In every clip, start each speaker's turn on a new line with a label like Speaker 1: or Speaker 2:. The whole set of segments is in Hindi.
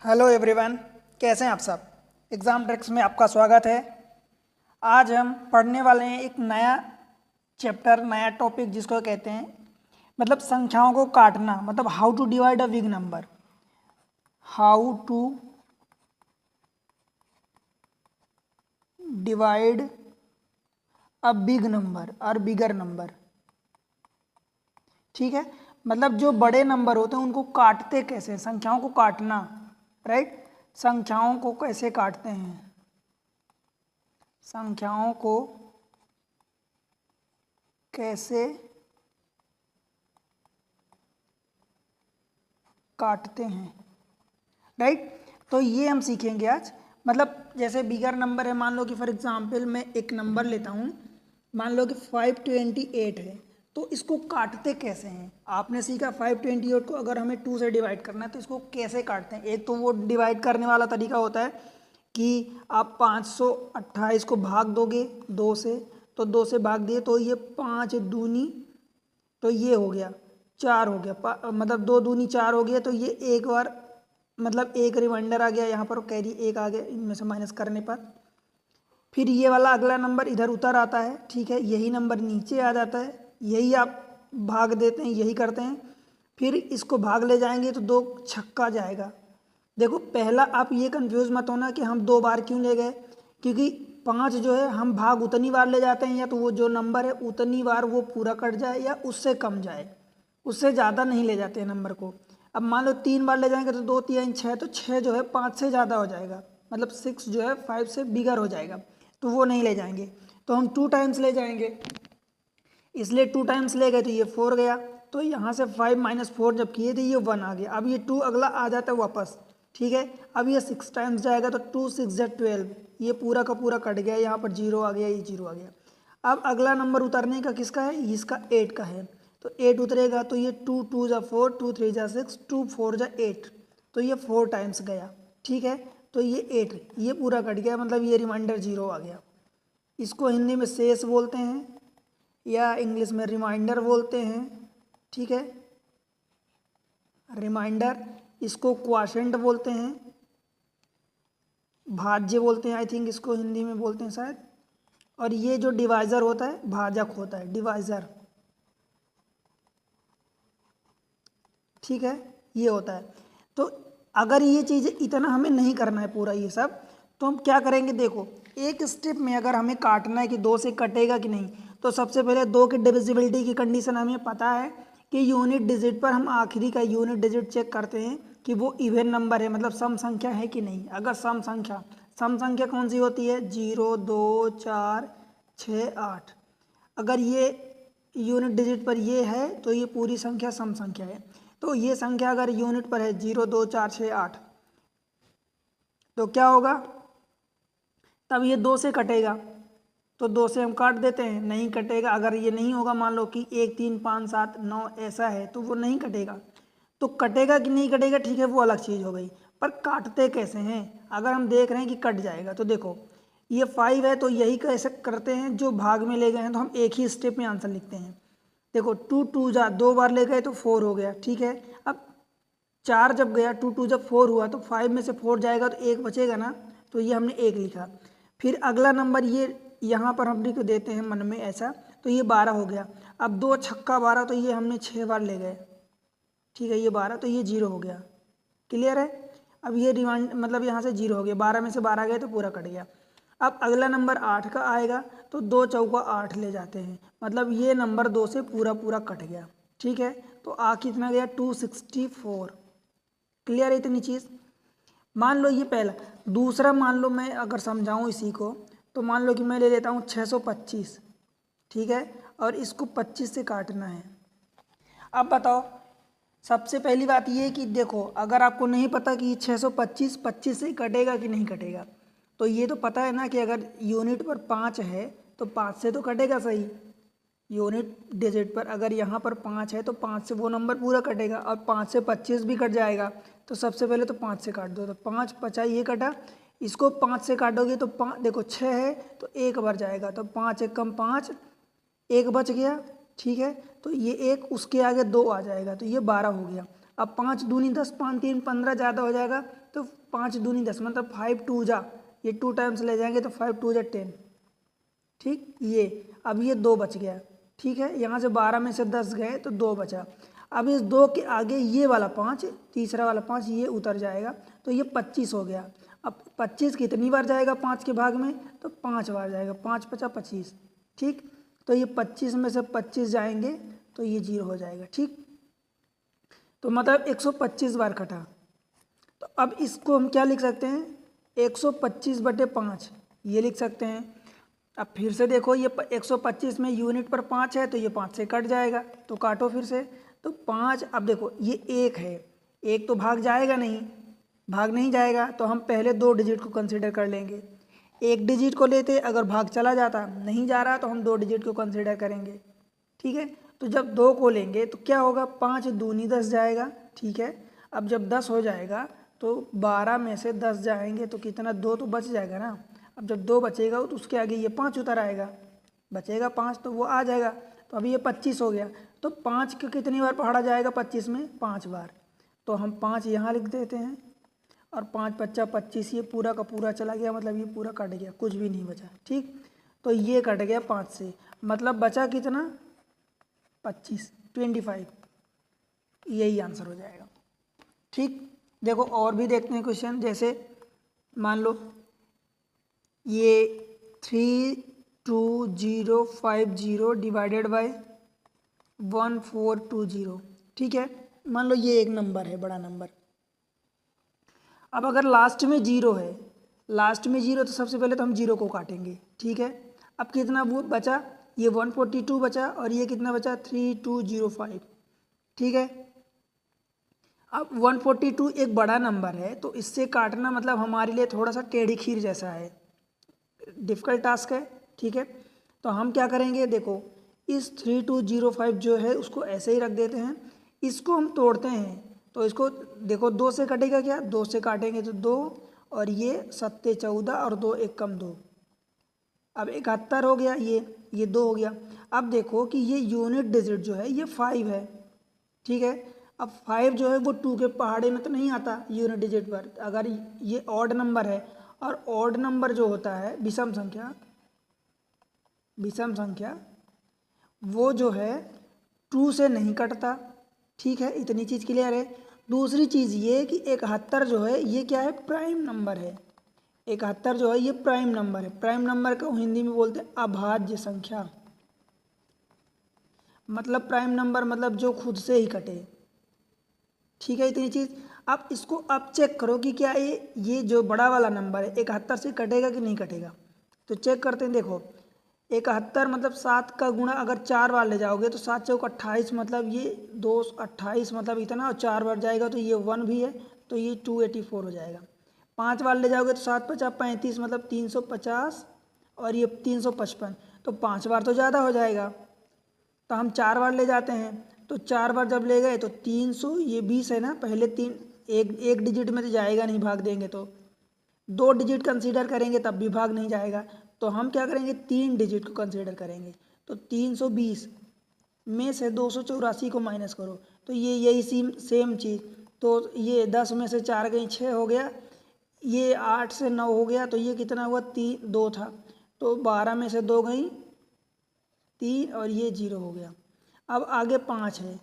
Speaker 1: हेलो एवरीवन, कैसे हैं आप सब। एग्ज़ाम ट्रिक्स में आपका स्वागत है। आज हम पढ़ने वाले हैं एक नया चैप्टर, नया टॉपिक जिसको कहते हैं मतलब संख्याओं को काटना, मतलब how to divide a big number. How to divide a big number और बिगर नंबर। ठीक है, मतलब जो बड़े नंबर होते हैं उनको काटते कैसे हैं? संख्याओं को काटना, राइट। संख्याओं को कैसे काटते हैं? संख्याओं को कैसे काटते हैं, राइट। तो ये हम सीखेंगे आज। मतलब जैसे बिगर नंबर है, मान लो कि फॉर एग्जांपल मैं एक नंबर लेता हूँ, मान लो कि 528 है, तो इसको काटते कैसे हैं? आपने सीखा 528 को अगर हमें 2 से डिवाइड करना है तो इसको कैसे काटते हैं। एक तो वो डिवाइड करने वाला तरीका होता है कि आप 528 को भाग दोगे 2 से, तो 2 से भाग दिए तो ये 5 दूनी, तो ये हो गया 4 हो गया, मतलब 2 दूनी 4 हो गया। तो ये एक बार मतलब एक रिमाइंडर आ गया, यहाँ पर कैरी एक आ गया इनमें से माइनस करने पर। फिर ये वाला अगला नंबर इधर उतर आता है, ठीक है, यही नंबर नीचे आ जाता है, यही आप भाग देते हैं, यही करते हैं। फिर इसको भाग ले जाएंगे तो 2 छक्का जाएगा। देखो पहला आप ये कंफ्यूज मत होना कि हम 2 बार क्यों ले गए, क्योंकि 5 जो है हम भाग उतनी बार ले जाते हैं या तो वो जो नंबर है उतनी बार वो पूरा कट जाए या उससे कम जाए, उससे ज़्यादा नहीं ले जाते हैं नंबर को। अब मान लो 3 बार ले जाएंगे तो 2 3 6, तो 6 जो है 5 से ज़्यादा हो जाएगा, मतलब 6 जो है 5 से बिगर हो जाएगा, तो वो नहीं ले जाएंगे। तो हम 2 टाइम्स ले जाएंगे, इसलिए 2 टाइम्स ले गए तो ये 4 गया। तो यहाँ से 5 माइनस 4 जब किए थे ये 1 आ गया। अब ये 2 अगला आ जाता है वापस, ठीक है। अब ये 6 टाइम्स जाएगा तो 2 6 12, ये पूरा का पूरा कट गया, यहाँ पर 0 आ गया, ये 0 आ गया। अब अगला नंबर उतरने का किसका है? इसका 8 का है, तो 8 उतरेगा तो ये 2 2 जा 4, 2 3 जा 6, 2 4 जा 8, तो ये 4 टाइम्स गया, ठीक है। तो ये 8 ये पूरा कट गया, मतलब ये रिमाइंडर 0 आ गया। इसको हिंदी में शेष बोलते हैं या इंग्लिश में रिमाइंडर बोलते हैं, ठीक है, रिमाइंडर। इसको क्वाशेंट बोलते हैं, भाज्य बोलते हैं, आई थिंक इसको हिंदी में बोलते हैं शायद। और ये जो डिवाइज़र होता है भाजक होता है, डिवाइज़र, ठीक है, ये होता है। तो अगर ये चीज़ इतना हमें नहीं करना है पूरा ये सब, तो हम क्या करेंगे? देखो एक स्टेप में अगर हमें काटना है कि 2 से कटेगा कि नहीं, तो सबसे पहले 2 की डिविजिबिलिटी की कंडीशन हमें पता है कि यूनिट डिजिट पर हम आखिरी का यूनिट डिजिट चेक करते हैं कि वो इवन नंबर है, मतलब सम संख्या है कि नहीं। अगर सम संख्या कौन सी होती है? 0 2 4 6 8। अगर ये यूनिट डिजिट पर ये है तो ये पूरी संख्या सम संख्या है। तो ये संख्या अगर यूनिट पर है 0 2 4 6 8, तो क्या होगा? तब ये 2 से कटेगा, तो 2 से हम काट देते हैं, नहीं कटेगा। अगर ये नहीं होगा, मान लो कि 1 3 5 7 9 ऐसा है, तो वो नहीं कटेगा। तो कटेगा कि नहीं कटेगा, ठीक है, वो अलग चीज़ हो गई। पर काटते कैसे हैं? अगर हम देख रहे हैं कि कट जाएगा, तो देखो ये 5 है, तो यही कैसे करते हैं, जो भाग में ले गए हैं तो हम एक ही स्टेप में आंसर लिखते हैं। देखो 2 2 जा 2 बार ले गए तो 4 हो गया, ठीक है। अब 4 जब गया, 2 2 जब 4 हुआ, तो 5 में से 4 जाएगा तो 1 बचेगा ना, तो ये हमने 1 लिखा। फिर अगला नंबर ये यहाँ पर हम लिख देते हैं मन में ऐसा, तो ये 12 हो गया। अब 2 छक्का 12, तो ये हमने 6 बार ले गए, ठीक है, ये 12, तो ये 0 हो गया। क्लियर है? अब ये रिमाइंड मतलब यहाँ से 0 हो गया, 12 में से 12 गए तो पूरा कट गया। अब अगला नंबर 8 का आएगा, तो 2 चौका 8 ले जाते हैं, मतलब ये नंबर 2 से पूरा पूरा कट गया, ठीक है। तो आ कितना गया? 264। क्लियर है इतनी चीज़? मान लो ये पहला। दूसरा मान लो मैं अगर समझाऊं इसी को, तो मान लो कि मैं ले लेता हूँ 625, ठीक है, और इसको 25 से काटना है। अब बताओ, सबसे पहली बात ये है कि देखो अगर आपको नहीं पता कि 625 25 से कटेगा कि नहीं कटेगा, तो ये तो पता है ना कि अगर यूनिट पर 5 है तो 5 से तो कटेगा, सही। यूनिट डिजिट पर अगर यहाँ पर 5 है तो 5 से वो नंबर पूरा कटेगा, और 5 से 25 भी कट जाएगा। तो सबसे पहले तो 5 से काट दो, तो 5 5 ये कटा, इसको 5 से काटोगे तो 5, देखो 6 है तो 1 बार जाएगा, तो 5 1 कम 5, 1 बच गया, ठीक है। तो ये 1 उसके आगे 2 आ जाएगा, तो ये 12 हो गया। अब 5 दूनी 10, 5 3 15 ज़्यादा हो जाएगा, तो 5 दूनी 10 मतलब 5 2 जा, ये 2 टाइम्स ले जाएंगे तो 5 2 जा 10। ठीक, ये अब ये 2 बच गया। ठीक है, यहाँ से 12 में से 10 गए तो 2 बचा। अब इस 2 के आगे ये वाला 5, तीसरा वाला 5 ये उतर जाएगा तो ये 25 हो गया। अब 25 कितनी बार जाएगा 5 के भाग में, तो 5 बार जाएगा, 5 पचा 25। ठीक, तो ये 25 में से 25 जाएंगे तो ये 0 हो जाएगा। ठीक, तो मतलब 125 बार कटा। तो अब इसको हम क्या लिख सकते हैं, 125/5 ये लिख सकते हैं। अब फिर से देखो, ये 125 में यूनिट पर 5 है तो ये 5 से कट जाएगा, तो काटो फिर से। तो 5, अब देखो ये 1 है, 1 तो भाग जाएगा नहीं, भाग नहीं जाएगा, तो हम पहले 2 डिजिट को कंसीडर कर लेंगे। 1 डिजिट को लेते, अगर भाग चला जाता, नहीं जा रहा तो हम 2 डिजिट को कंसीडर करेंगे। ठीक है, तो जब 2 को लेंगे तो क्या होगा, 5 दूनी 10 जाएगा। ठीक है, अब जब 10 हो जाएगा तो 12 में से 10 जाएंगे तो कितना, 2 तो बच जाएगा ना। अब जब 2 बचेगा तो उसके आगे ये 5 उतर आएगा, बचेगा 5 तो वो आ जाएगा। तो अभी ये 25 हो गया, तो 5 को कितनी बार पढ़ा जाएगा 25 में, 5 बार। तो हम 5 यहाँ लिख देते हैं और 5 पच्चा 25, ये पूरा का पूरा चला गया, मतलब ये पूरा कट गया, कुछ भी नहीं बचा। ठीक, तो ये कट गया 5 से, मतलब बचा कितना, 25, 25। यही आंसर हो जाएगा। ठीक, देखो और भी देखते हैं क्वेश्चन। जैसे मान लो ये 32050 डिवाइडेड बाय 1420। ठीक है, मान लो ये एक नंबर है, बड़ा नंबर। अब अगर लास्ट में 0 है, लास्ट में 0 तो सबसे पहले तो हम 0 को काटेंगे। ठीक है, अब कितना वो बचा, ये 142 बचा और ये कितना बचा, 3205। ठीक है, अब 142 एक बड़ा नंबर है तो इससे काटना मतलब हमारे लिए थोड़ा सा टेढ़ी खीर जैसा है, डिफ़िकल्ट टास्क है। ठीक है, तो हम क्या करेंगे, देखो इस 3205 जो है उसको ऐसे ही रख देते हैं, इसको हम तोड़ते हैं। तो इसको देखो 2 से कटेगा क्या, 2 से काटेंगे तो 2 और ये 7 14 और 2 1 कम 2, अब 71 हो गया, ये 2 हो गया। अब देखो कि ये यूनिट डिजिट जो है ये 5 है। ठीक है, अब 5 जो है वो 2 के पहाड़े में तो नहीं आता यूनिट डिजिट पर। अगर ये ऑड नंबर है और ऑड नंबर जो होता है विषम संख्या वो जो है 2 से नहीं कटता। ठीक है, इतनी चीज़ क्लियर है। दूसरी चीज़ ये कि 71 जो है ये क्या है, प्राइम नंबर है। 71 जो है ये प्राइम नंबर है। प्राइम नंबर को हिंदी में बोलते हैं अभाज्य संख्या, मतलब प्राइम नंबर मतलब जो खुद से ही कटे। ठीक है, इतनी चीज़। अब इसको अब चेक करो कि क्या ये जो बड़ा वाला नंबर है 71 से कटेगा कि नहीं कटेगा। तो चेक करते हैं, देखो 71 मतलब 7 का गुणा अगर 4 बार ले जाओगे तो 7 चौक 28, मतलब ये 2 28 मतलब इतना, और 4 बार जाएगा तो ये 1 भी है तो ये 284 हो जाएगा। 5 बार ले जाओगे तो 7 पचा 35 मतलब 350 और ये 355, तो 5 बार तो ज़्यादा हो जाएगा। तो हम 4 बार ले जाते हैं, तो 4 बार जब ले गए तो 300, ये 20 है ना, पहले एक डिजिट में तो जाएगा नहीं, भाग देंगे तो 2 डिजिट कंसीडर करेंगे तब भी भाग नहीं जाएगा। तो हम क्या करेंगे, 3 डिजिट को कंसीडर करेंगे। तो 320 में से 284 को माइनस करो तो ये यही सेम चीज़। तो ये 10 में से 4 गई 6 हो गया, ये 8 से 9 हो गया, तो ये कितना हुआ, 2 था। तो 12 में से 2 गई 3 और ये 0 हो गया। अब आगे 5 है।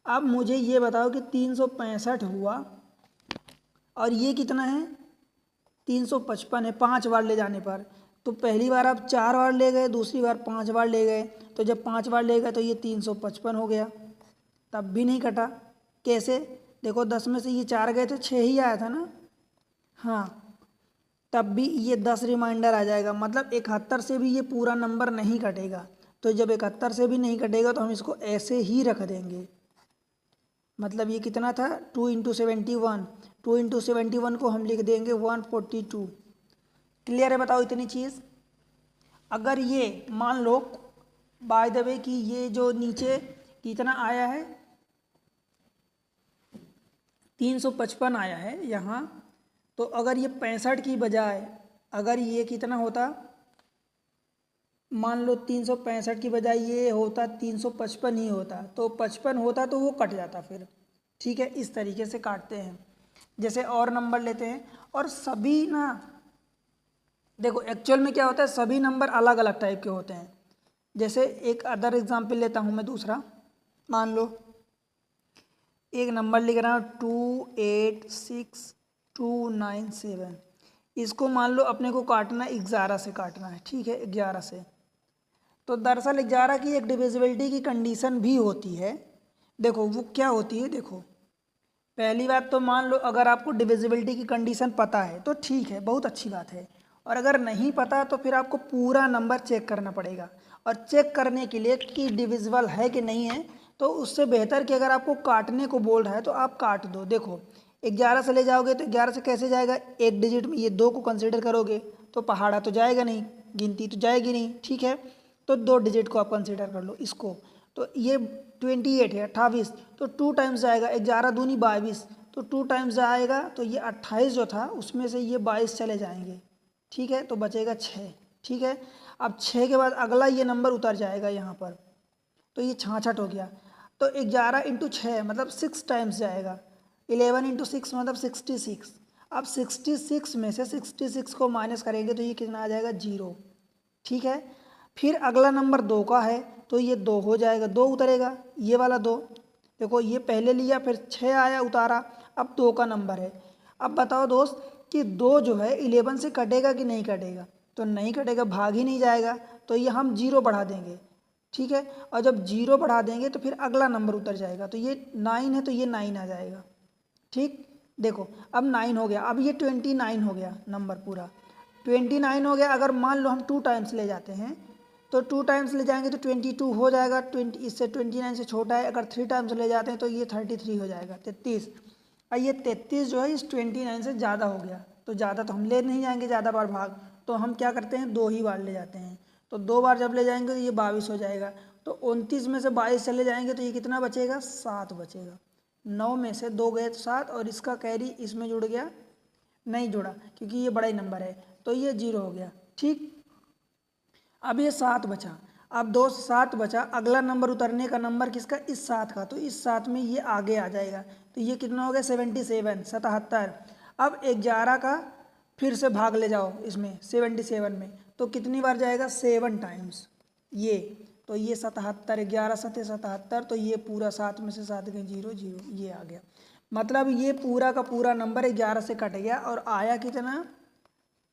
Speaker 1: अब मुझे ये बताओ कि 365 हुआ और ये कितना है, 355 है 5 बार ले जाने पर। तो पहली बार आप 4 बार ले गए, दूसरी बार 5 बार ले गए, तो जब 5 बार ले गए तो ये 355 हो गया, तब भी नहीं कटा। कैसे, देखो 10 में से ये 4 गए तो 6 ही आया था ना, हाँ, तब भी ये 10 रिमाइंडर आ जाएगा, मतलब 71 से भी ये पूरा नंबर नहीं कटेगा। तो जब 71 से भी नहीं कटेगा तो हम इसको ऐसे ही रख देंगे, मतलब ये कितना था, 2 × 71, 2 × 71 को हम लिख देंगे 142। क्लियर है, बताओ इतनी चीज़। अगर ये मान लो बाय द वे कि ये जो नीचे कितना आया है 355 आया है यहाँ, तो अगर ये 65 की बजाय अगर ये कितना होता, मान लो 365 की बजाय ये होता 355 ही होता, तो 55 होता तो वो कट जाता फिर। ठीक है, इस तरीके से काटते हैं। जैसे और नंबर लेते हैं और सभी ना, देखो एक्चुअल में क्या होता है, सभी नंबर अलग अलग टाइप के होते हैं। जैसे एक अदर एग्जाम्पल लेता हूँ मैं दूसरा, मान लो एक नंबर लिख रहा हूँ 286297। इसको मान लो अपने को काटना है 11 से काटना है, ठीक है, 11 से। तो दरअसल 11 की एक डिविजिबिलिटी की कंडीशन भी होती है। देखो वो क्या होती है, देखो पहली बात तो मान लो अगर आपको डिविजिबिलिटी की कंडीशन पता है तो ठीक है, बहुत अच्छी बात है। और अगर नहीं पता तो फिर आपको पूरा नंबर चेक करना पड़ेगा। और चेक करने के लिए कि डिविजिबल है कि नहीं है, तो उससे बेहतर कि अगर आपको काटने को बोल रहा है तो आप काट दो। देखो 11 से ले जाओगे तो 11 से कैसे जाएगा, एक डिजिट में ये 2 को कंसिडर करोगे तो पहाड़ा तो जाएगा नहीं, गिनती तो जाएगी नहीं, ठीक है। तो 2 डिजिट को आप कंसिडर कर लो इसको। तो ये 28 है, 28, तो 2 टाइम्स जाएगा, 11 दूनी 22, तो 2 टाइम्स जाएगा तो ये 28 जो था उसमें से ये 22 चले जाएंगे, ठीक है, तो बचेगा 6, ठीक है। अब 6 के बाद अगला ये नंबर उतर जाएगा यहाँ पर, तो ये 66 हो गया। तो 11 इंटू 6 मतलब 6 टाइम्स जाएगा, 11 इंटू 6 मतलब 66। अब 66 में से 66 को माइनस करेंगे तो ये कितना आ जाएगा, 0, ठीक है। फिर अगला नंबर 2 का है तो ये 2 हो जाएगा, 2 उतरेगा, ये वाला 2। देखो ये पहले लिया फिर 6 आया उतारा, अब 2 का नंबर है। अब बताओ दोस्त कि 2 जो है 11 से कटेगा कि नहीं कटेगा, तो नहीं कटेगा, भाग ही नहीं जाएगा, तो ये हम 0 बढ़ा देंगे, ठीक है। और जब 0 बढ़ा देंगे तो फिर अगला नंबर उतर जाएगा, तो ये 9 है तो ये 9 आ जाएगा, ठीक। देखो अब 9 हो गया, अब ये 29 हो गया नंबर पूरा, 29 हो गया। अगर मान लो हम 2 टाइम्स ले जाते हैं तो 2 टाइम्स ले जाएंगे तो 22 हो जाएगा, 20 इससे 29 से छोटा है। अगर 3 टाइम्स ले जाते हैं तो ये 33 हो जाएगा, 33। और ये 33 जो है इस 29 से ज़्यादा हो गया, तो ज़्यादा तो हम ले नहीं जाएंगे ज़्यादा बार भाग, तो हम क्या करते हैं 2 ही बार ले जाते हैं। तो 2 बार जब ले जाएंगे तो ये 22 हो जाएगा, तो 29 में से 22 चले जाएंगे तो ये कितना बचेगा, 7 बचेगा। 9 में से 2 गए तो 7, और इसका कैरी इसमें जुड़ गया, नहीं जुड़ा क्योंकि ये बड़ा ही नंबर है, तो ये 0 हो गया, ठीक। अब ये 7 बचा, अब 2 7 बचा, अगला नंबर उतरने का नंबर किसका, इस 7 का, तो इस 7 में ये आगे आ जाएगा, तो ये कितना हो गया 77, 77। अब 11 का फिर से भाग ले जाओ इसमें 77 में, तो कितनी बार जाएगा, 7 टाइम्स ये, तो ये 77, 11 सत्ते 77, तो ये पूरा 7 में से 7 गए 0 0, ये आ गया। मतलब ये पूरा का पूरा नंबर 11 से कट गया और आया कितना,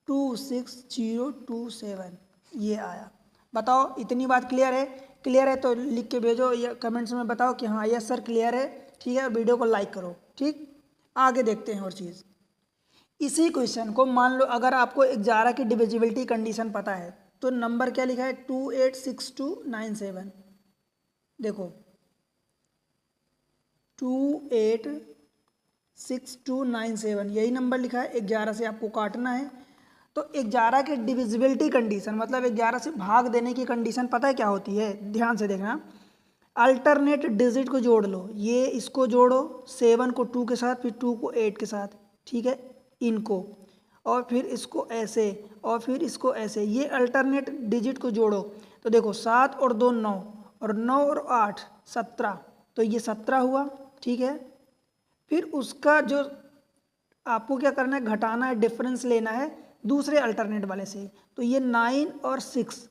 Speaker 1: 26027, ये आया। बताओ इतनी बात क्लियर है, क्लियर है तो लिख के भेजो या कमेंट्स में बताओ कि हाँ यस सर क्लियर है, ठीक है। और वीडियो को लाइक करो, ठीक। आगे देखते हैं और चीज़। इसी क्वेश्चन को मान लो अगर आपको 11 की डिविजिबिलिटी कंडीशन पता है तो नंबर क्या लिखा है, 286297। देखो 286297 यही नंबर लिखा है, 11 से आपको काटना है। तो 11 के डिविजिबिलिटी कंडीशन मतलब 11 से भाग देने की कंडीशन पता है क्या होती है, ध्यान से देखना। अल्टरनेट डिजिट को जोड़ लो, ये इसको जोड़ो 7 को 2 के साथ, फिर 2 को 8 के साथ, ठीक है, इनको, और फिर इसको ऐसे, और फिर इसको ऐसे, ये अल्टरनेट डिजिट को जोड़ो। तो देखो 7 और 2 9, और 9 और 8 17, तो ये 17 हुआ, ठीक है। फिर उसका जो आपको क्या करना है, घटाना है, डिफरेंस लेना है दूसरे अल्टरनेट वाले से। तो ये 9 और 6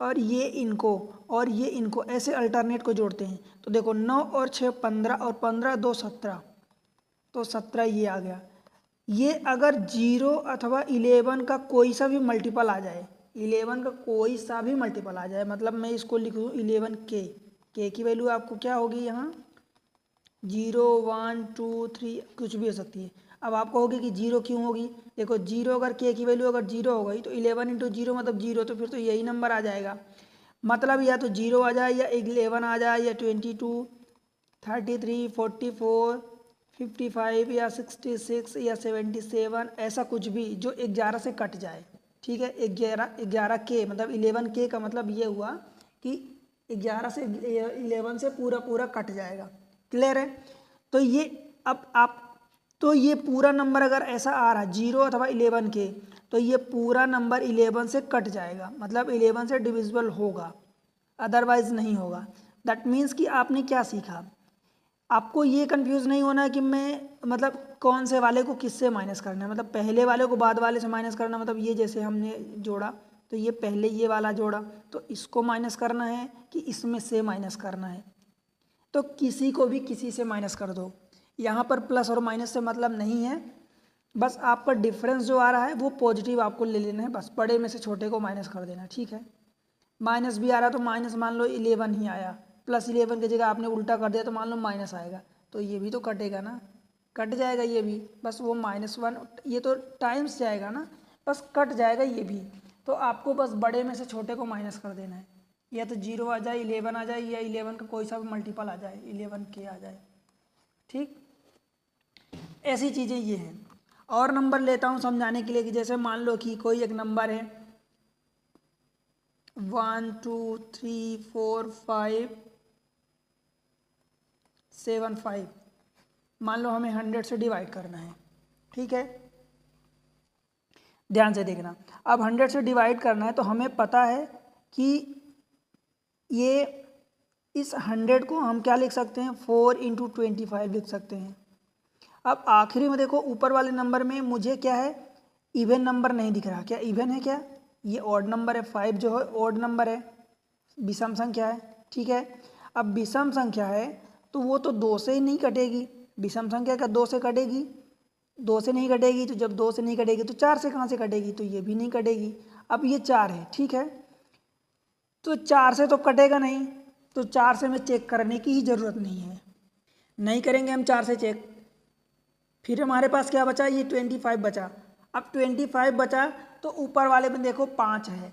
Speaker 1: और ये इनको और ये इनको ऐसे अल्टरनेट को जोड़ते हैं। तो देखो 9 और 6 15, और 15 2 17, तो 17 ये आ गया। ये अगर 0 अथवा 11 का कोई सा भी मल्टीपल आ जाए, 11 का कोई सा भी मल्टीपल आ जाए, मतलब मैं इसको लिख दूँ 11 के की वैल्यू आपको क्या होगी यहाँ 0 1 2 3 कुछ भी हो सकती है। अब आपको होगी कि 0 क्यों होगी, देखो 0 अगर के की वैल्यू अगर 0 हो गई तो 11 इंटू 0 मतलब 0, तो फिर तो यही नंबर आ जाएगा। मतलब या तो 0 आ जाए या 11 आ जाए या 22 33 44 55 या 66 या 77, ऐसा कुछ भी जो 11 से कट जाए, ठीक है। 11 के मतलब 11 के का मतलब ये हुआ कि 11 से 11 से पूरा पूरा कट जाएगा, क्लियर है। तो ये अब आप तो ये पूरा नंबर अगर ऐसा आ रहा है 0 अथवा 11 के, तो ये पूरा नंबर 11 से कट जाएगा, मतलब 11 से डिविजिबल होगा, अदरवाइज नहीं होगा। दैट मीन्स कि आपने क्या सीखा, आपको ये कंफ्यूज नहीं होना कि मैं मतलब कौन से वाले को किससे माइनस करना है, मतलब पहले वाले को बाद वाले से माइनस करना, मतलब ये जैसे हमने जोड़ा तो ये पहले ये वाला जोड़ा तो इसको माइनस करना है कि इसमें से माइनस करना है। तो किसी को भी किसी से माइनस कर दो, यहाँ पर प्लस और माइनस से मतलब नहीं है, बस आपका डिफरेंस जो आ रहा है वो पॉजिटिव आपको ले लेना है, बस बड़े में से छोटे को माइनस कर देना, ठीक है। माइनस भी आ रहा तो माइनस मान लो 11 ही आया, प्लस 11 की जगह आपने उल्टा कर दिया तो मान लो माइनस आएगा, तो ये भी तो कटेगा ना, कट जाएगा ये भी, बस वो -1 ये तो टाइम्स जाएगा ना, बस कट जाएगा ये भी। तो आपको बस बड़े में से छोटे को माइनस कर देना है, या तो 0 आ जाए, 11 आ जाए, या 11 का कोई सा भी मल्टीपल आ जाए, 11 के आ जाए, ठीक। ऐसी चीज़ें ये हैं। और नंबर लेता हूँ समझाने के लिए कि जैसे मान लो कि कोई एक नंबर है 1 2 3 4 5 7 5, मान लो हमें 100 से डिवाइड करना है, ठीक है। ध्यान से देखना, अब 100 से डिवाइड करना है तो हमें पता है कि ये इस 100 को हम क्या लिख सकते हैं, 4 × 25 लिख सकते हैं। अब आखिरी में देखो ऊपर वाले नंबर में मुझे क्या है, इवन नंबर नहीं दिख रहा, क्या इवन है क्या, ये ऑड नंबर है, 5 जो है ऑड नंबर है, विषम संख्या है, ठीक है। अब विषम संख्या है तो वो तो 2 से ही नहीं कटेगी, विषम संख्या का 2 से कटेगी, 2 से नहीं कटेगी, तो जब 2 से नहीं कटेगी तो 4 से कहाँ से कटेगी, तो ये भी नहीं कटेगी। अब ये 4 है, ठीक है, तो 4 से तो कटेगा नहीं, तो 4 से हमें चेक करने की ही ज़रूरत नहीं है, नहीं करेंगे हम 4 से चेक। फिर हमारे पास क्या बचा, ये 25 बचा। अब 25 बचा तो ऊपर वाले में देखो 5 है,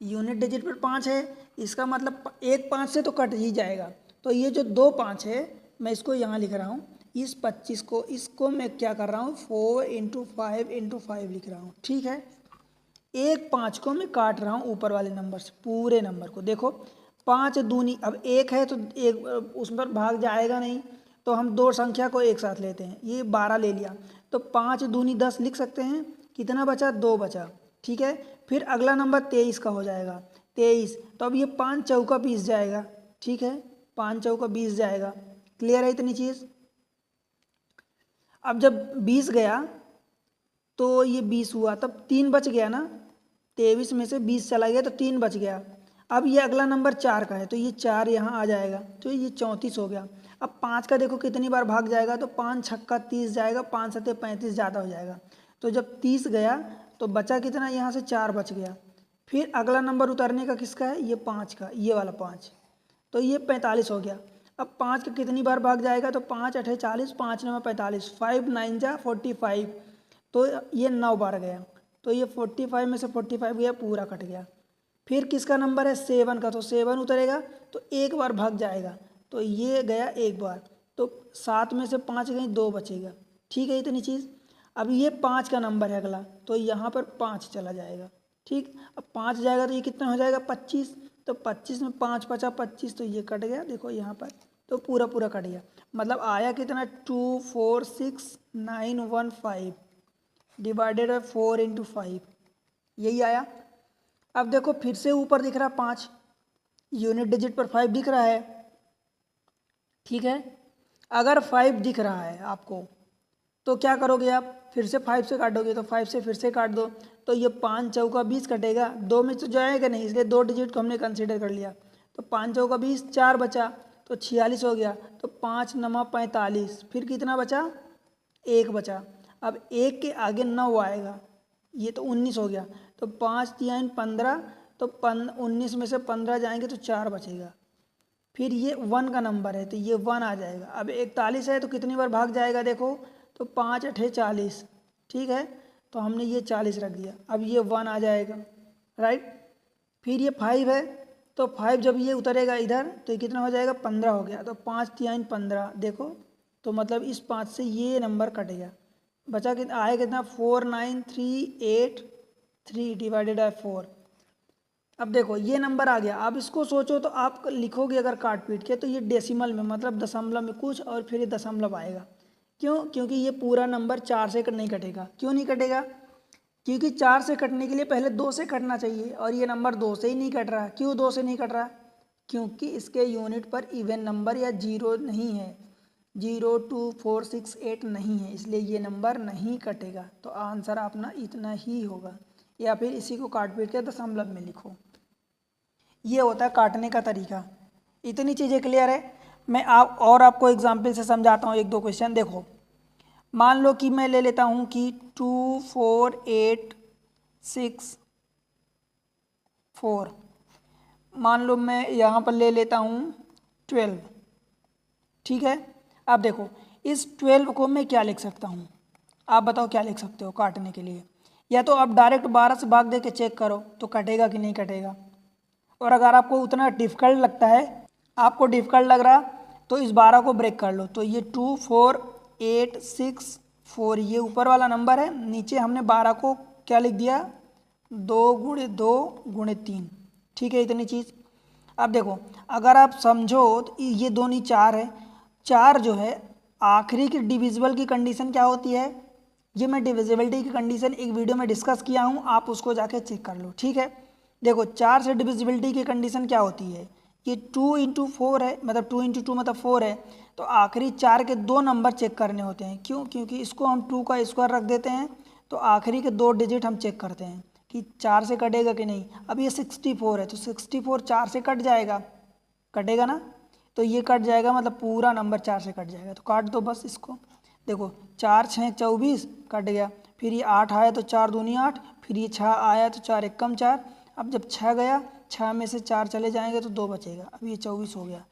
Speaker 1: यूनिट डिजिट पर 5 है, इसका मतलब एक 5 से तो कट ही जाएगा, तो ये जो 2 5 है मैं इसको यहाँ लिख रहा हूँ, इस 25 को इसको मैं क्या कर रहा हूँ 4 × 5 × 5 लिख रहा हूँ, ठीक है। एक 5 को मैं काट रहा हूँ ऊपर वाले नंबर से, पूरे नंबर को देखो 5 दूनी, अब एक है तो एक उस पर भाग जाएगा नहीं, तो हम 2 संख्या को एक साथ लेते हैं, ये 12 ले लिया, तो 5 दूनी 10 लिख सकते हैं, कितना बचा 2 बचा, ठीक है। फिर अगला नंबर 23 का हो जाएगा, 23, तो अब ये 5 चौका 20 जाएगा, ठीक है, 5 चौका 20 जाएगा, क्लियर है इतनी चीज़। अब जब 20 गया तो ये 20 हुआ, तब 3 बच गया ना, 23 में से 20 चला गया तो 3 बच गया। अब ये अगला नंबर 4 का है तो ये 4 यहाँ आ जाएगा, तो ये 34 हो गया। अब 5 का देखो कितनी बार भाग जाएगा, तो 5 छक्का 30 जाएगा, 5 सत्ते 35 ज़्यादा हो जाएगा, तो जब 30 गया तो बचा कितना, यहाँ से 4 बच गया। फिर अगला नंबर उतारने का किसका है, ये 5 का, ये वाला 5, तो ये 45 हो गया। अब 5 का कितनी बार भाग जाएगा, तो 5 8 40, 5 9 45, 5 9 जा 45, तो ये 9 बार गया, तो ये 45 में से 45 गया, पूरा कट गया। फिर किसका नंबर है 7 का, तो 7 उतरेगा तो एक बार भाग जाएगा, तो ये गया एक बार, तो 7 में से 5 गई, 2 बचेगा, ठीक है इतनी चीज़। अब ये 5 का नंबर है अगला, तो यहाँ पर 5 चला जाएगा, ठीक। अब 5 जाएगा तो ये कितना हो जाएगा 25, तो 25 में 5 बचा 25, तो ये कट गया, देखो यहाँ पर, तो पूरा पूरा कट गया, मतलब आया कितना 2 4 6 9 1 5 डिवाइडेड बाय 4 × 5, यही आया। अब देखो फिर से ऊपर दिख रहा 5, यूनिट डिजिट पर 5 दिख रहा है, ठीक है। अगर 5 दिख रहा है आपको तो क्या करोगे आप, फिर से 5 से काटोगे, तो 5 से फिर से काट दो, तो ये 5 चौका 20 कटेगा, 2 में तो जाएगा नहीं, इसलिए 2 डिजिट को हमने कंसीडर कर लिया, तो 5 चौका 20, 4 बचा तो 46 हो गया, तो 5 9 45, फिर कितना बचा 1 बचा। अब 1 के आगे 9 आएगा, ये तो 19 हो गया, तो 5 3 15, तो 19 में से 15 जाएंगे तो 4 बचेगा। फिर ये 1 का नंबर है तो ये 1 आ जाएगा। अब 41 है तो कितनी बार भाग जाएगा देखो, तो 5 8 40, ठीक है, तो हमने ये 40 रख दिया, अब ये 1 आ जाएगा, राइट। फिर ये 5 है, तो 5 जब ये उतरेगा इधर तो ये कितना हो जाएगा 15 हो गया, तो 5 3 15 देखो, तो मतलब इस 5 से ये नंबर कट गया, बचा कितना आया कितना 4 9 3 8 3 डिवाइडेड बाय 4। अब देखो ये नंबर आ गया, अब इसको सोचो तो आप लिखोगे अगर काट पीट के तो ये डेसिमल में, मतलब दशमलव में कुछ और फिर ये दशमलव आएगा, क्यों, क्योंकि ये पूरा नंबर 4 से नहीं कटेगा। क्यों नहीं कटेगा, क्योंकि 4 से कटने के लिए पहले 2 से कटना चाहिए, और ये नंबर 2 से ही नहीं कट रहा। क्यों 2 से नहीं कट रहा, क्योंकि इसके यूनिट पर इवन नंबर या जीरो नहीं है, 02468 नहीं है, इसलिए ये नंबर नहीं कटेगा। तो आंसर अपना इतना ही होगा, या फिर इसी को काट पीट के दशमलव में लिखो। ये होता है काटने का तरीका। इतनी चीज़ें क्लियर है। मैं आपको एग्जाम्पल से समझाता हूँ एक दो क्वेश्चन। देखो, मान लो कि मैं ले लेता हूँ कि 24864, मान लो मैं यहाँ पर ले लेता हूँ 12, ठीक है। अब देखो, इस 12 को मैं क्या लिख सकता हूँ, आप बताओ क्या लिख सकते हो काटने के लिए। या तो आप डायरेक्ट 12 से भाग दे के चेक करो तो कटेगा कि नहीं कटेगा। और अगर आपको उतना डिफ़िकल्ट लगता है, आपको डिफ़िकल्ट लग रहा, तो इस 12 को ब्रेक कर लो। तो ये 24864 ये ऊपर वाला नंबर है, नीचे हमने 12 को क्या लिख दिया, 2 × 2 × 3, ठीक है। इतनी चीज़। अब देखो, अगर आप समझो तो ये दोनों 4 है। 4 जो है आखिरी की डिविजिबल की कंडीशन क्या होती है, ये मैं डिविजिबिलिटी की कंडीशन एक वीडियो में डिस्कस किया हूँ, आप उसको जाके चेक कर लो, ठीक है। देखो, 4 से डिविजिबिलिटी की कंडीशन क्या होती है, ये 2 × 4 है, मतलब 2 × 2 मतलब 4 है। तो आखिरी 4 के 2 नंबर चेक करने होते हैं। क्यों? क्योंकि इसको हम 2 का स्क्वायर रख देते हैं, तो आखिरी के 2 डिजिट हम चेक करते हैं कि 4 से कटेगा कि नहीं। अब ये 64 है, तो 64 4 से कट जाएगा, कटेगा ना। तो ये कट जाएगा, मतलब पूरा नंबर 4 से कट जाएगा, तो काट दो बस इसको। देखो, 4 6 24 कट गया। फिर ये 8 आया तो 4 दूनी 8, फिर ये 6 आया तो 4 एकम 4। अब जब 6 गया, 6 में से 4 चले जाएंगे तो 2 बचेगा। अब ये 24 हो गया,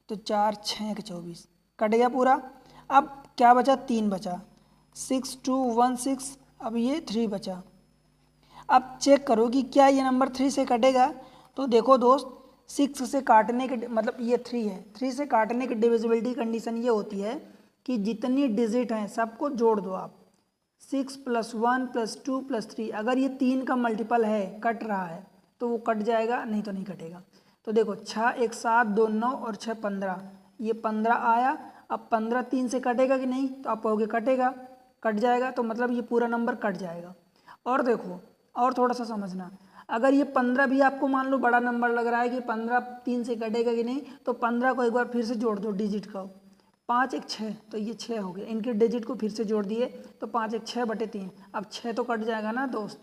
Speaker 1: तो 4 6 के 24 कट गया पूरा। अब क्या बचा, 3 बचा, 6216। अब ये 3 बचा। अब चेक करो कि क्या ये नंबर 3 से कटेगा। तो देखो दोस्त, 6 से काटने के मतलब ये 3 है, 3 से काटने की डिविजिबिलिटी कंडीशन ये होती है कि जितनी डिजिट हैं सबको जोड़ दो आप। 6 + 1 + 2 + 3, अगर ये 3 का मल्टीपल है, कट रहा है, तो वो कट जाएगा, नहीं तो नहीं कटेगा। तो देखो, 6 1 7 2 9 और 6 15, ये 15 आया। अब 15 3 से कटेगा कि नहीं, तो आप कहोगे कटेगा, कट जाएगा, तो मतलब ये पूरा नंबर कट जाएगा। और देखो, और थोड़ा सा समझना, अगर ये 15 भी आपको मान लो बड़ा नंबर लग रहा है कि 15 3 से कटेगा कि नहीं, तो 15 को एक बार फिर से जोड़ दो डिजिट का। 5 1 6, तो ये 6 हो गया, इनके डिजिट को फिर से जोड़ दिए, तो 5 1 6/3। अब 6 तो कट जाएगा ना दोस्त,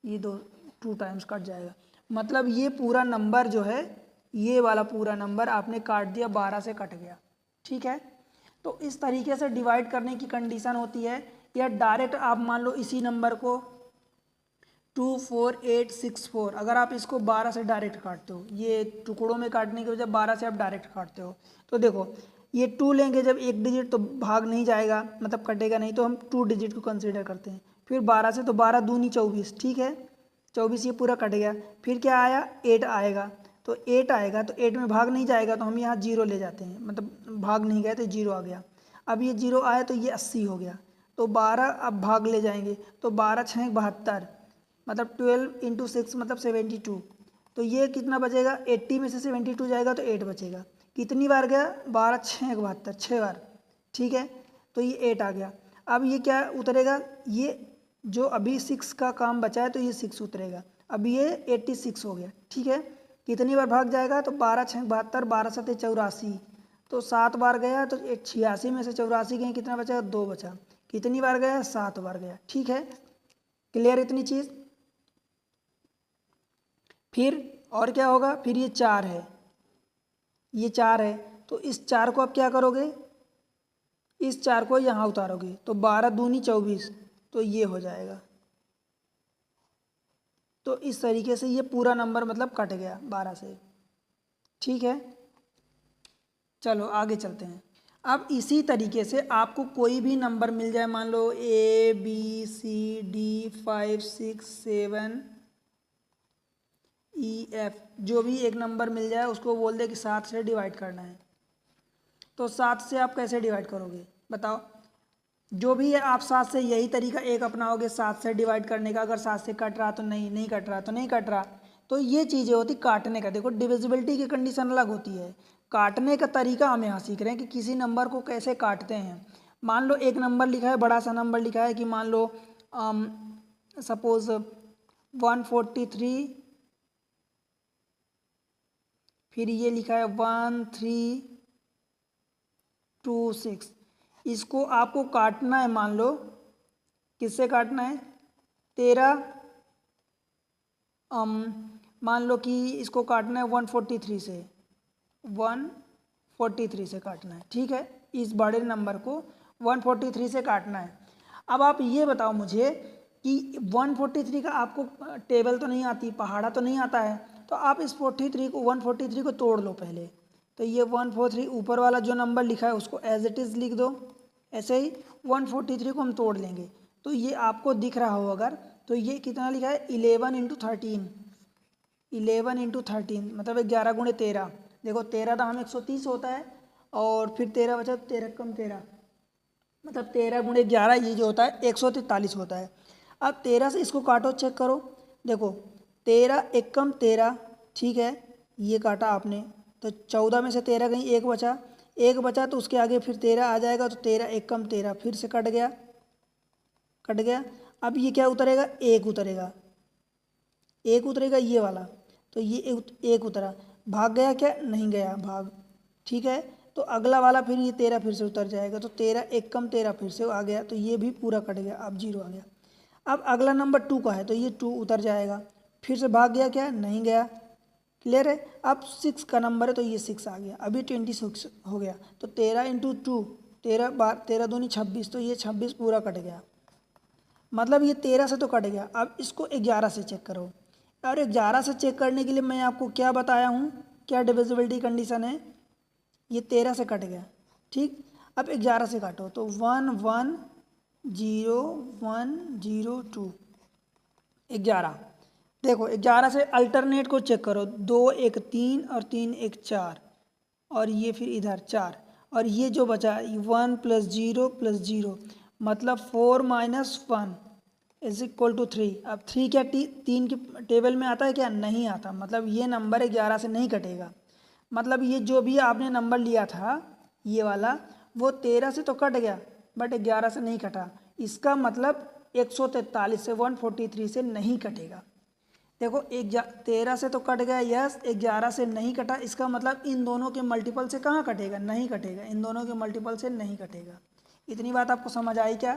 Speaker 1: ये 2 टाइम्स कट जाएगा। मतलब ये पूरा नंबर जो है, ये वाला पूरा नंबर आपने काट दिया, 12 से कट गया, ठीक है। तो इस तरीके से डिवाइड करने की कंडीशन होती है। या डायरेक्ट आप मान लो इसी नंबर को 24864, अगर आप इसको 12 से डायरेक्ट काटते हो, ये टुकड़ों में काटने के बजाय 12 से आप डायरेक्ट काटते हो, तो देखो ये 2 लेंगे जब एक डिजिट, तो भाग नहीं जाएगा, मतलब कटेगा नहीं, तो हम 2 डिजिट को कंसीडर करते हैं। फिर 12 से, तो 12 दूनी 24, ठीक है, 24 ये पूरा कट गया। फिर क्या आया, 8 आएगा, तो 8 आएगा, तो 8 में भाग नहीं जाएगा, तो हम यहाँ 0 ले जाते हैं, मतलब भाग नहीं गया तो 0 आ गया। अब ये 0 आया तो ये 80 हो गया, तो 12 अब भाग ले जाएंगे, तो 12 6 72, मतलब 12 × 6 मतलब 72। तो ये कितना बचेगा, 80 में से 72 जाएगा तो 8 बचेगा। कितनी बार गया, 12 6 72, 6 बार, ठीक है। तो ये 8 आ गया। अब ये क्या उतरेगा, ये जो अभी 6 का काम बचा है, तो ये 6 उतरेगा। अब ये 86 हो गया, ठीक है। कितनी बार भाग जाएगा, तो 12 6 72, 12 7 84, तो 7 बार गया, तो 86 में से 84 गए, कितना बचा, 2 बचा। कितनी बार गया, 7 बार गया, ठीक है। क्लियर इतनी चीज़। फिर और क्या होगा, फिर ये 4 है, ये 4 है, तो इस 4 को आप क्या करोगे, इस 4 को यहाँ उतारोगे, तो 12 दूनी 24, तो ये हो जाएगा। तो इस तरीके से ये पूरा नंबर मतलब कट गया 12 से, ठीक है। चलो आगे चलते हैं। अब इसी तरीके से आपको कोई भी नंबर मिल जाए, मान लो ABCD 5 6 7 EF, जो भी एक नंबर मिल जाए उसको बोल दे कि 7 से डिवाइड करना है। तो 7 से आप कैसे डिवाइड करोगे बताओ। जो भी है आप 7 से यही तरीका एक अपनाओगे 7 से डिवाइड करने का। अगर 7 से कट रहा तो नहीं, नहीं कट रहा तो नहीं कट रहा। तो ये चीज़ें होती काटने का। देखो, डिविजिबिलिटी की कंडीशन अलग होती है, काटने का तरीका हम यहाँ सीख रहे हैं कि किसी नंबर को कैसे काटते हैं। मान लो एक नंबर लिखा है, बड़ा सा नंबर लिखा है कि मान लो सपोज 143, फिर ये लिखा है 1 3 2 6। इसको आपको काटना है, मान लो किससे काटना है, 13, मान लो कि इसको काटना है 143 से, 143 से काटना है, ठीक है। इस बड़े नंबर को 143 से काटना है। अब आप ये बताओ मुझे कि 143 का आपको टेबल तो नहीं आती, पहाड़ा तो नहीं आता है, तो आप इस 143 को तोड़ लो पहले। तो ये 143 ऊपर वाला जो नंबर लिखा है उसको एज इट इज़ लिख दो। ऐसे ही 143 को हम तोड़ लेंगे, तो ये आपको दिख रहा हो अगर, तो ये कितना लिखा है 11 इंटू 13, 11 इंटू 13 मतलब 11 गुणे 13। देखो 13 दाम 130 होता है, और फिर 13 बचा, 13 कम 13 मतलब 13 गुणे 11, ये जो होता है 143 होता है। अब 13 से इसको काटो, चेक करो, देखो 13 एक कम 13, ठीक है, ये काटा आपने, तो 14 में से 13 कहीं एक बचा, एक बचा तो उसके आगे फिर 13 आ जाएगा, तो 13 एक कम 13 फिर से कट गया, कट गया। अब ये क्या उतरेगा, एक उतरेगा, एक उतरेगा ये वाला, तो ये एक उतरा, भाग गया क्या, नहीं गया भाग, ठीक है। तो अगला वाला फिर ये 13 फिर से उतर जाएगा, तो 13 एक कम 13 फिर से आ गया, तो ये भी पूरा कट गया, अब 0 आ गया। अब अगला नंबर 2 का है, तो ये 2 उतर जाएगा, फिर से भाग गया क्या, नहीं गया, क्लियर है। अब 6 का नंबर है, तो ये 6 आ गया, अभी 26 हो गया, तो 13 इंटू 2, 13 बार 13 दूनी 26, तो ये 26 पूरा कट गया, मतलब ये 13 से तो कट गया। अब इसको 11 से चेक करो, और 11 से चेक करने के लिए मैं आपको क्या बताया हूँ, क्या डिविजिबिलिटी कंडीशन है, ये 13 से कट गया, ठीक। अब 11 से काटो, तो 1 1 0 1 0 2, 11। देखो 11 से अल्टरनेट को चेक करो, 2 1 3 और 3 1 4, और ये फिर इधर 4, और ये जो बचा 1 प्लस 0 प्लस 0, मतलब 4 माइनस 1 इज इक्वल टू 3। अब 3 क्या 3 के टेबल में आता है क्या, नहीं आता, मतलब ये नंबर 11 से नहीं कटेगा। मतलब ये जो भी आपने नंबर लिया था ये वाला, वो 13 से तो कट गया बट 11 से नहीं कटा, इसका मतलब 143 से 143 से नहीं कटेगा। देखो 13 से तो कट गया, यस, 11 से नहीं कटा, इसका मतलब इन दोनों के मल्टीपल से कहाँ कटेगा, नहीं कटेगा, इन दोनों के मल्टीपल से नहीं कटेगा। इतनी बात आपको समझ आई क्या,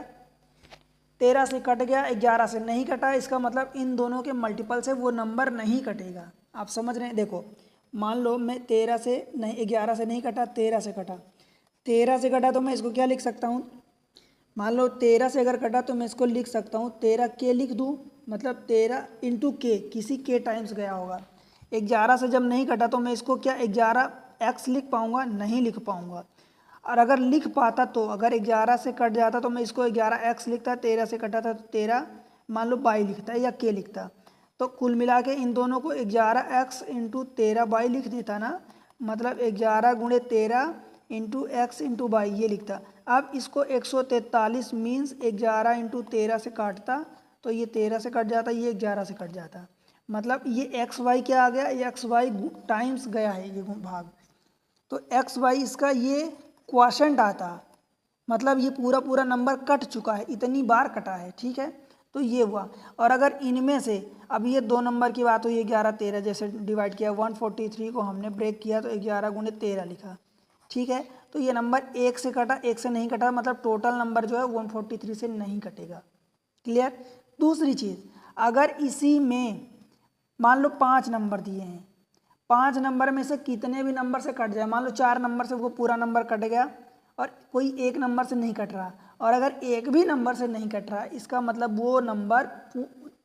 Speaker 1: 13 से कट गया, 11 से नहीं कटा, इसका मतलब इन दोनों के मल्टीपल से वो नंबर नहीं कटेगा। आप समझ रहे हैं, देखो मान लो मैं 13 से नहीं, 11 से नहीं कटा, 13 से कटा, 13 से कटा तो मैं इसको क्या लिख सकता हूँ, मान लो 13 से अगर कटा तो मैं इसको लिख सकता हूँ 13 के लिख दूँ, मतलब 13 इंटू के, किसी के टाइम्स गया होगा। 11 से जब नहीं कटा तो मैं इसको क्या 11 एक्स लिख पाऊँगा, नहीं लिख पाऊँगा। और अगर लिख पाता तो, अगर 11 से कट जाता तो मैं इसको 11 एक्स लिखता, 13 से कटा था तो 13 मान लो बाई लिखता या के लिखता, तो कुल मिला के इन दोनों को 11 एक्स इंटू 13 बाई लिख देता ना, मतलब 11 गुणे 13 इंटू एक्स इंटू बाई ये लिखता। अब इसको 143 मीन्स 11 इंटू 13 से काटता, तो ये 13 से कट जाता, ये 11 से कट जाता, मतलब ये एक्स वाई क्या आ गया, ये एक्स वाई टाइम्स गया है ये भाग, तो एक्स वाई इसका ये क्वॉशेंट आता, मतलब ये पूरा पूरा नंबर कट चुका है, इतनी बार कटा है, ठीक है। तो ये हुआ। और अगर इनमें से अब ये दो नंबर की बात हुई, 11 13 जैसे डिवाइड किया, 143 को हमने ब्रेक किया तो 11 गुणे 13 लिखा, ठीक है। तो ये नंबर एक से कटा, एक से नहीं कटा, मतलब टोटल नंबर जो है 143 से नहीं कटेगा, क्लियर। दूसरी चीज़, अगर इसी में मान लो 5 नंबर दिए हैं, 5 नंबर में से कितने भी नंबर से कट जाए, मान लो 4 नंबर से वो पूरा नंबर कट गया और कोई एक नंबर से नहीं कट रहा, और अगर एक भी नंबर से नहीं कट रहा, इसका मतलब वो नंबर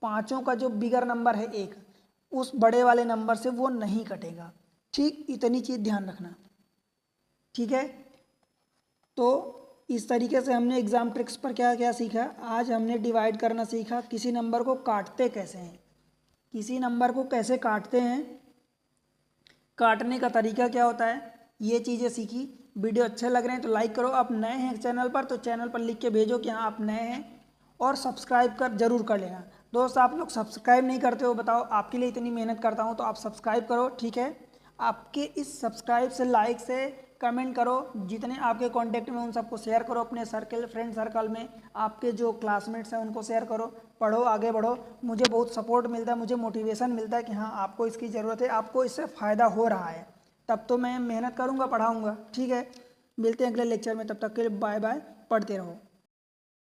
Speaker 1: पाँचों का जो बिगर नंबर है एक, उस बड़े वाले नंबर से वो नहीं कटेगा, ठीक। इतनी चीज़ ध्यान रखना, ठीक है। तो इस तरीके से हमने एग्ज़ाम ट्रिक्स पर क्या क्या सीखा, आज हमने डिवाइड करना सीखा, किसी नंबर को काटते कैसे हैं, किसी नंबर को कैसे काटते हैं, काटने का तरीका क्या होता है, ये चीज़ें सीखी। वीडियो अच्छे लग रहे हैं तो लाइक करो, आप नए हैं चैनल पर तो चैनल पर लिख के भेजो कि हाँ आप नए हैं, और सब्सक्राइब कर जरूर कर लेना। दोस्त आप लोग सब्सक्राइब नहीं करते हो, बताओ, आपके लिए इतनी मेहनत करता हूँ तो आप सब्सक्राइब करो, ठीक है। आपके इस सब्सक्राइब से, लाइक से, कमेंट करो, जितने आपके कांटेक्ट में उन सबको शेयर करो, अपने सर्कल फ्रेंड सर्कल में आपके जो क्लासमेट्स हैं उनको शेयर करो, पढ़ो, आगे बढ़ो, मुझे बहुत सपोर्ट मिलता है, मुझे मोटिवेशन मिलता है कि हाँ आपको इसकी ज़रूरत है, आपको इससे फ़ायदा हो रहा है, तब तो मैं मेहनत करूँगा, पढ़ाऊँगा, ठीक है। मिलते हैं अगले लेक्चर में, तब तक के लिए बाय बाय, पढ़ते रहो।